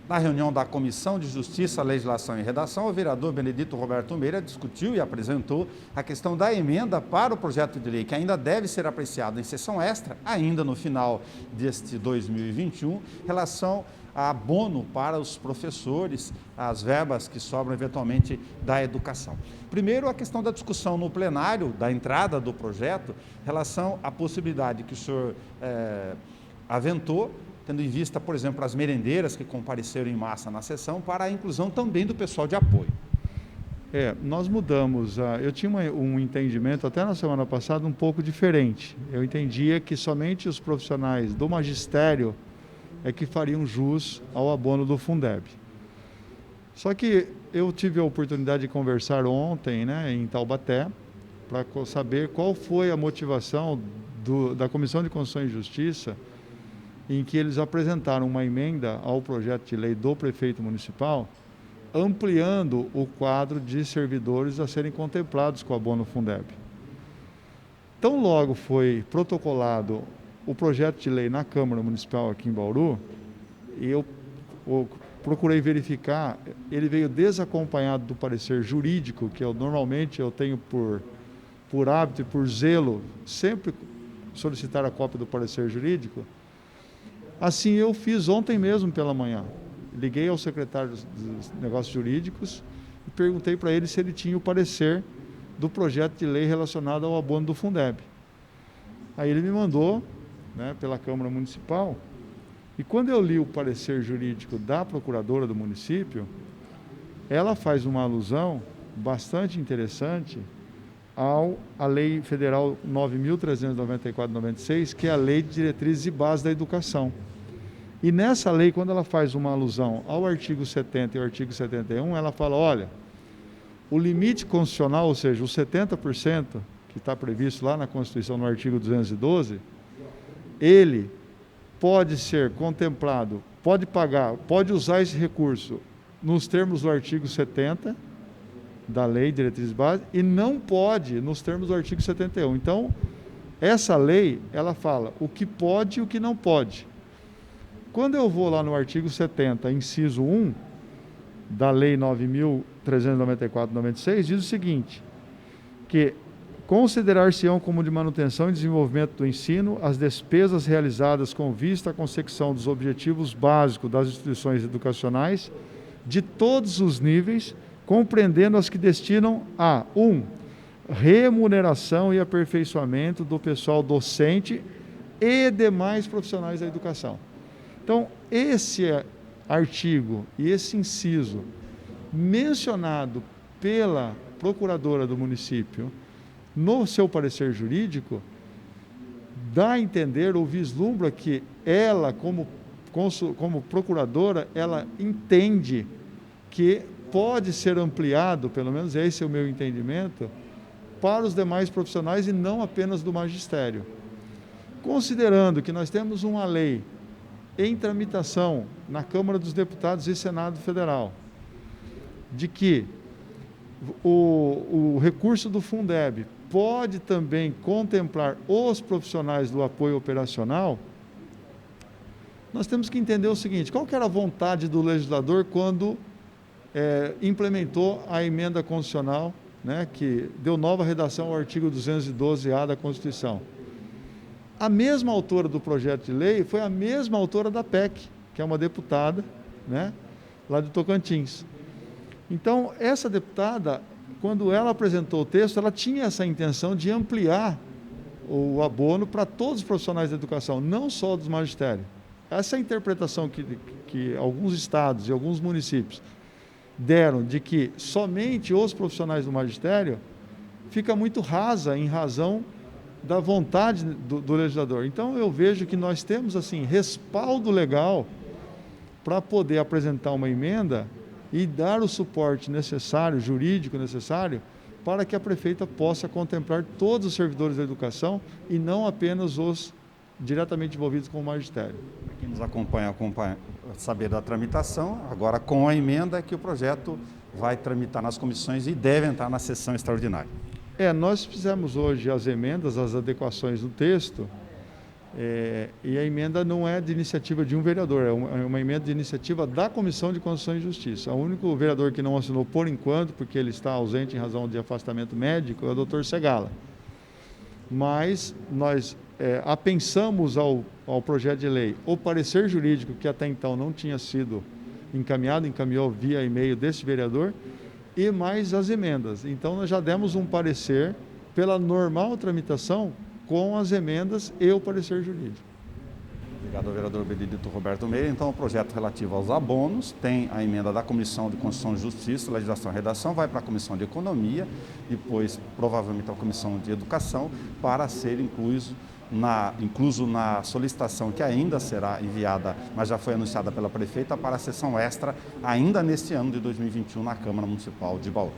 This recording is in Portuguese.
Na reunião da Comissão de Justiça, Legislação e Redação, o vereador Benedito Roberto Meira discutiu e apresentou a questão da emenda para o projeto de lei, que ainda deve ser apreciado em sessão extra, ainda no final deste 2021, em relação a abono para os professores, as verbas que sobram eventualmente da educação. Primeiro, a questão da discussão no plenário, da entrada do projeto, em relação à possibilidade que o senhor aventou, tendo em vista, por exemplo, as merendeiras que compareceram em massa na sessão, para a inclusão também do pessoal de apoio. Nós mudamos. Eu tinha um entendimento, até na semana passada, um pouco diferente. Eu entendia que somente os profissionais do magistério é que fariam jus ao abono do Fundeb. Só que eu tive a oportunidade de conversar ontem, em Taubaté, para saber qual foi a motivação da Comissão de Constituição e Justiça, em que eles apresentaram uma emenda ao projeto de lei do prefeito municipal, ampliando o quadro de servidores a serem contemplados com o abono Fundeb. Tão logo foi protocolado o projeto de lei na Câmara Municipal aqui em Bauru, e eu procurei verificar, ele veio desacompanhado do parecer jurídico, que normalmente eu tenho por hábito e por zelo, sempre solicitar a cópia do parecer jurídico. Assim eu fiz ontem mesmo pela manhã. Liguei ao secretário dos Negócios Jurídicos e perguntei para ele se ele tinha o parecer do projeto de lei relacionado ao abono do Fundeb. Aí ele me mandou, pela Câmara Municipal, e quando eu li o parecer jurídico da procuradora do município, ela faz uma alusão bastante interessante à Lei Federal 9.394/96, que é a Lei de Diretrizes e Bases da Educação. E nessa lei, quando ela faz uma alusão ao artigo 70 e ao artigo 71, ela fala, olha, o limite constitucional, ou seja, os 70%, que está previsto lá na Constituição, no artigo 212, ele pode ser contemplado, pode pagar, pode usar esse recurso nos termos do artigo 70, da Lei de Diretrizes Básicas, e não pode nos termos do artigo 71. Então, essa lei, ela fala o que pode e o que não pode. Quando eu vou lá no artigo 70, inciso 1, da Lei 9.394/96, diz o seguinte, que considerar-se-ão como de manutenção e desenvolvimento do ensino as despesas realizadas com vista à consecução dos objetivos básicos das instituições educacionais de todos os níveis, compreendendo as que destinam a 1. Remuneração e aperfeiçoamento do pessoal docente e demais profissionais da educação. Então, esse artigo e esse inciso mencionado pela procuradora do município no seu parecer jurídico, dá a entender ou vislumbra que ela, como procuradora, ela entende que pode ser ampliado, pelo menos esse é o meu entendimento, para os demais profissionais e não apenas do magistério. Considerando que nós temos uma lei em tramitação na Câmara dos Deputados e Senado Federal, de que o recurso do Fundeb pode também contemplar os profissionais do apoio operacional, nós temos que entender o seguinte, qual que era a vontade do legislador quando implementou a emenda constitucional, que deu nova redação ao artigo 212-A da Constituição. A mesma autora do projeto de lei foi a mesma autora da PEC, que é uma deputada, lá de Tocantins. Então, essa deputada, quando ela apresentou o texto, ela tinha essa intenção de ampliar o abono para todos os profissionais da educação, não só dos magistérios. Essa interpretação que alguns estados e alguns municípios deram de que somente os profissionais do magistério fica muito rasa em razão da vontade do legislador. Então, eu vejo que nós temos, assim, respaldo legal para poder apresentar uma emenda e dar o suporte necessário, jurídico necessário, para que a prefeita possa contemplar todos os servidores da educação e não apenas os diretamente envolvidos com o magistério. Quem nos acompanha saber da tramitação, agora com a emenda que o projeto vai tramitar nas comissões e deve entrar na sessão extraordinária. Nós fizemos hoje as emendas, as adequações do texto, E a emenda não é de iniciativa de um vereador, é uma emenda de iniciativa da Comissão de Constituição e Justiça. O único vereador que não assinou por enquanto, porque ele está ausente em razão de afastamento médico, é o Dr. Segala. Mas nós apensamos ao projeto de lei o parecer jurídico, que até então não tinha sido encaminhou via e-mail desse vereador, e mais as emendas. Então nós já demos um parecer pela normal tramitação com as emendas e o parecer jurídico. Obrigado ao vereador Benedito Roberto Meira. Então, o projeto relativo aos abonos tem a emenda da Comissão de Constituição e Justiça, Legislação e Redação, vai para a Comissão de Economia, depois provavelmente a Comissão de Educação, para ser incluso na solicitação que ainda será enviada, mas já foi anunciada pela prefeita, para a sessão extra ainda neste ano de 2021 na Câmara Municipal de Bauru.